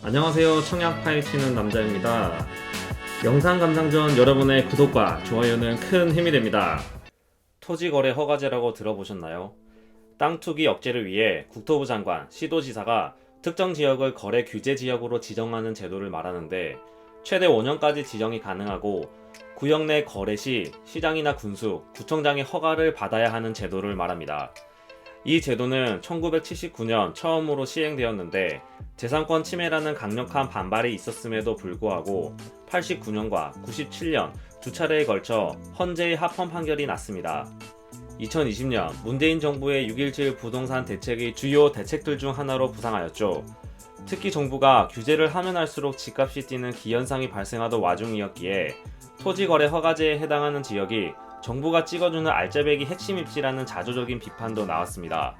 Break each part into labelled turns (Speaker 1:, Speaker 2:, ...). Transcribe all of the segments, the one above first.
Speaker 1: 안녕하세요. 청약 파헤치는 남자입니다. 영상 감상 전 여러분의 구독과 좋아요는 큰 힘이 됩니다. 토지거래 허가제라고 들어보셨나요? 땅 투기 억제를 위해 국토부 장관, 시도지사가 특정 지역을 거래 규제 지역으로 지정하는 제도를 말하는데, 최대 5년까지 지정이 가능하고 구역 내 거래 시 시장이나 군수, 구청장의 허가를 받아야 하는 제도를 말합니다. 이 제도는 1979년 처음으로 시행되었는데, 재산권 침해라는 강력한 반발이 있었음에도 불구하고 89년과 97년 두 차례에 걸쳐 헌재의 합헌 판결이 났습니다. 2020년 문재인 정부의 6.17 부동산 대책의 주요 대책들 중 하나로 부상하였죠. 특히 정부가 규제를 하면 할수록 집값이 뛰는 기현상이 발생하던 와중이었기에 토지거래 허가제에 해당하는 지역이 정부가 찍어주는 알짜배기 핵심 입지라는 자조적인 비판도 나왔습니다.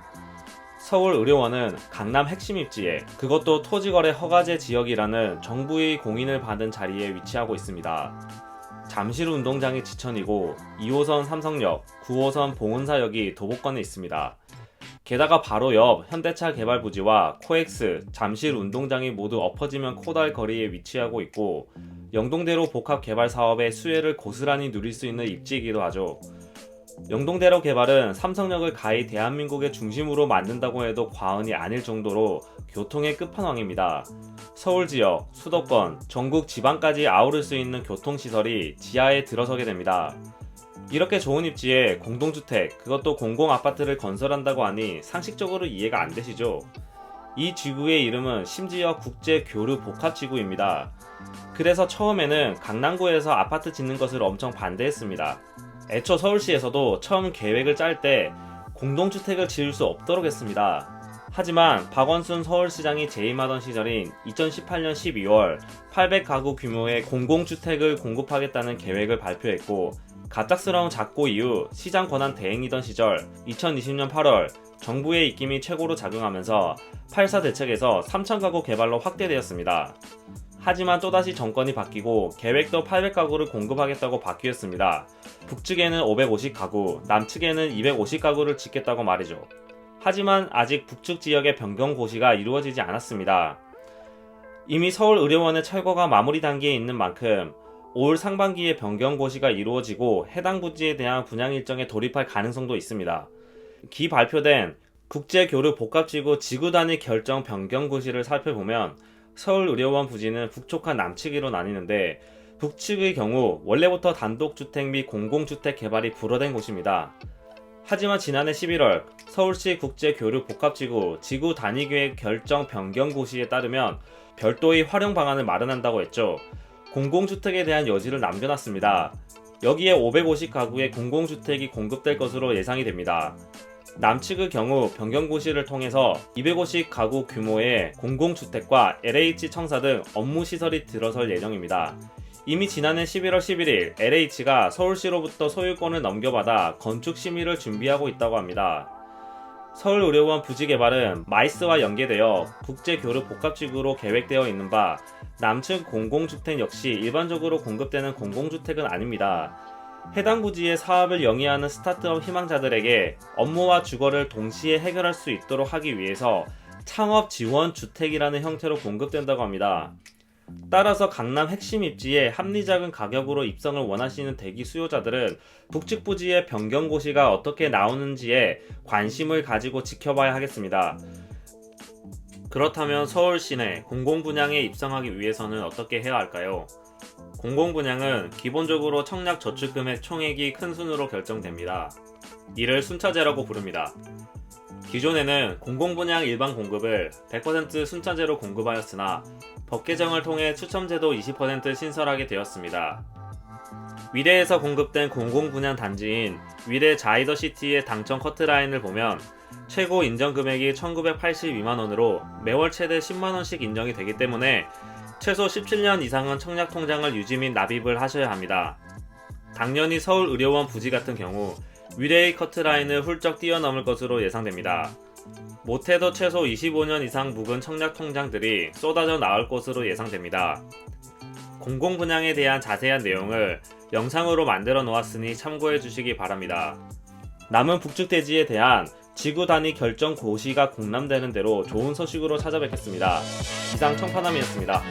Speaker 1: 서울의료원은 강남 핵심 입지에, 그것도 토지거래 허가제 지역이라는 정부의 공인을 받은 자리에 위치하고 있습니다. 잠실 운동장이 지천이고 2호선 삼성역, 9호선 봉은사역이 도보권에 있습니다. 게다가 바로 옆 현대차 개발 부지와 코엑스, 잠실 운동장이 모두 엎어지면 코다할 거리에 위치하고 있고, 영동대로 복합 개발 사업의 수혜를 고스란히 누릴 수 있는 입지이기도 하죠. 영동대로 개발은 삼성역을 가히 대한민국의 중심으로 만든다고 해도 과언이 아닐 정도로 교통의 끝판왕입니다. 서울 지역, 수도권, 전국 지방까지 아우를 수 있는 교통시설이 지하에 들어서게 됩니다. 이렇게 좋은 입지에 공동주택, 그것도 공공아파트를 건설한다고 하니 상식적으로 이해가 안 되시죠? 이 지구의 이름은 심지어 국제교류복합지구입니다. 그래서 처음에는 강남구에서 아파트 짓는 것을 엄청 반대했습니다. 애초 서울시에서도 처음 계획을 짤 때 공동주택을 지을 수 없도록 했습니다. 하지만 박원순 서울시장이 재임하던 시절인 2018년 12월 800가구 규모의 공공주택을 공급하겠다는 계획을 발표했고, 갑작스러운 작고 이후 시장 권한 대행이던 시절 2020년 8월 정부의 입김이 최고로 작용하면서 8.4 대책에서 3,000가구 개발로 확대되었습니다. 하지만 또다시 정권이 바뀌고 계획도 800가구를 공급하겠다고 바뀌었습니다. 북측에는 550가구, 남측에는 250가구를 짓겠다고 말이죠. 하지만 아직 북측 지역의 변경 고시가 이루어지지 않았습니다. 이미 서울의료원의 철거가 마무리 단계에 있는 만큼 올 상반기에 변경 고시가 이루어지고 해당 부지에 대한 분양 일정에 돌입할 가능성도 있습니다. 기 발표된 국제교류복합지구 지구단위 결정 변경 고시를 살펴보면 서울의료원 부지는 북쪽과 남측으로 나뉘는데, 북측의 경우 원래부터 단독주택 및 공공주택 개발이 불허된 곳입니다. 하지만 지난해 11월 서울시 국제교류복합지구 지구단위계획 결정 변경 고시에 따르면 별도의 활용 방안을 마련한다고 했죠. 공공주택에 대한 여지를 남겨놨습니다. 여기에 550가구의 공공주택이 공급될 것으로 예상이 됩니다. 남측의 경우 변경고시를 통해서 250가구 규모의 공공주택과 LH 청사 등 업무시설이 들어설 예정입니다. 이미 지난해 11월 11일 LH가 서울시로부터 소유권을 넘겨받아 건축 심의를 준비하고 있다고 합니다. 서울의료원 부지 개발은 마이스와 연계되어 국제교류복합지구로 계획되어 있는 바, 남측 공공주택 역시 일반적으로 공급되는 공공주택은 아닙니다. 해당 부지의 사업을 영위하는 스타트업 희망자들에게 업무와 주거를 동시에 해결할 수 있도록 하기 위해서 창업 지원 주택이라는 형태로 공급된다고 합니다. 따라서 강남 핵심 입지에 합리적인 가격으로 입성을 원하시는 대기 수요자들은 북측 부지의 변경 고시가 어떻게 나오는지에 관심을 가지고 지켜봐야 하겠습니다. 그렇다면 서울 시내 공공분양에 입성하기 위해서는 어떻게 해야 할까요? 공공분양은 기본적으로 청약저축금액 총액이 큰 순으로 결정됩니다. 이를 순차제라고 부릅니다. 기존에는 공공분양 일반 공급을 100% 순차제로 공급하였으나 법 개정을 통해 추첨제도 20% 신설하게 되었습니다. 위례에서 공급된 공공분양 단지인 위례 자이더시티의 당첨 커트라인을 보면 최고 인정금액이 1982만원으로 매월 최대 10만원씩 인정이 되기 때문에 최소 17년 이상은 청약통장을 유지 및 납입을 하셔야 합니다. 당연히 서울의료원 부지 같은 경우 위례의 커트라인을 훌쩍 뛰어넘을 것으로 예상됩니다. 못해도 최소 25년 이상 묵은 청약통장들이 쏟아져 나올 것으로 예상됩니다. 공공분양에 대한 자세한 내용을 영상으로 만들어 놓았으니 참고해 주시기 바랍니다. 남은 북측 대지에 대한 지구 단위 결정 고시가 공람되는 대로 좋은 소식으로 찾아뵙겠습니다. 이상 청파남이었습니다.